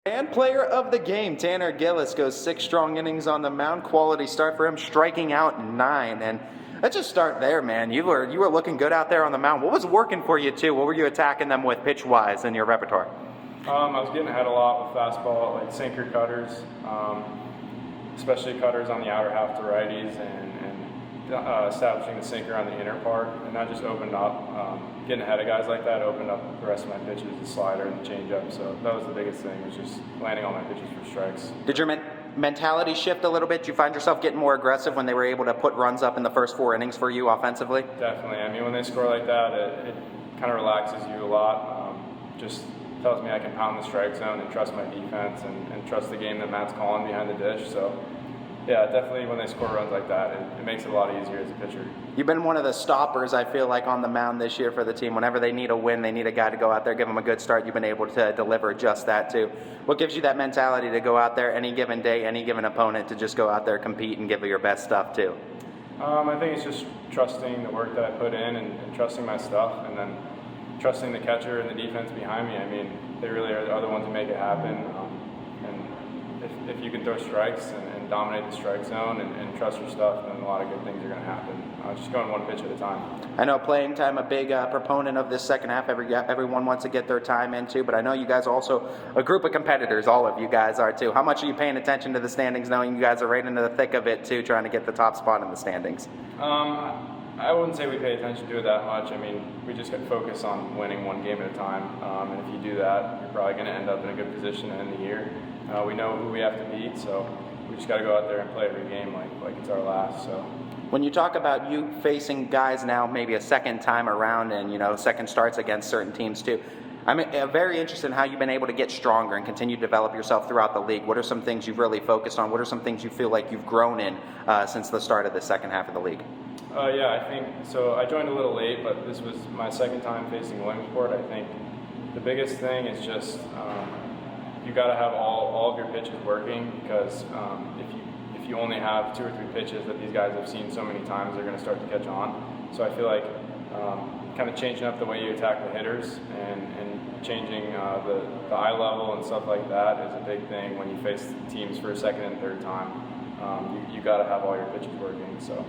And player of the game, Tanner Gillis, goes 6 strong innings on the mound. Quality start for him, striking out 9. And let's just start there, man. You were looking good out there on the mound. What was working for you, too? What were you attacking them with pitch-wise in your repertoire? I was getting ahead a lot with fastball, like sinker cutters, especially cutters on the outer half to righties, and establishing the sinker on the inner part. And that just opened up, getting ahead of guys like that opened up the rest of my pitches, the slider and the changeup. So that was the biggest thing, was just landing all my pitches for strikes. Did your mentality shift a little bit? Did you find yourself getting more aggressive when they were able to put runs up in the first 4 innings for you offensively? Definitely. I mean, when they score like that, it kind of relaxes you a lot. Just tells me I can pound the strike zone and trust my defense and trust the game that Matt's calling behind the dish. So, yeah, definitely when they score runs like that, it makes it a lot easier as a pitcher. You've been one of the stoppers, I feel like, on the mound this year for the team. Whenever they need a win, they need a guy to go out there, give them a good start. You've been able to deliver just that, too. What gives you that mentality to go out there any given day, any given opponent, to just go out there, compete, and give it your best stuff, too? I think it's just trusting the work that I put in and trusting my stuff, and then trusting the catcher and the defense behind me. I mean, they really are the ones who make it happen. And if you can throw strikes and dominate the strike zone and trust your stuff, then a lot of good things are going to happen. Just going one pitch at a time. I know playing time, a big proponent of this second half. Everyone wants to get their time into, but I know you guys are also a group of competitors. All of you guys are too. How much are you paying attention to the standings, knowing you guys are right into the thick of it too, trying to get the top spot in the standings? I wouldn't say we pay attention to it that much. I mean, we just got to focus on winning one game at a time. And if you do that, you're probably going to end up in a good position to end the year. We know who we have to beat, so we just got to go out there and play every game like it's our last. So. When you talk about you facing guys now maybe a second time around and, second starts against certain teams too, I'm very interested in how you've been able to get stronger and continue to develop yourself throughout the league. What are some things you've really focused on? What are some things you feel like you've grown in since the start of the second half of the league? Yeah, I think so. I joined a little late, but this was my second time facing Williamsport. I think the biggest thing is just you got to have all of your pitches working, because if you only have 2 or 3 pitches that these guys have seen so many times, they're going to start to catch on. So I feel like kind of changing up the way you attack the hitters and changing the eye level and stuff like that is a big thing when you face teams for a second and third time. You got to have all your pitches working. So.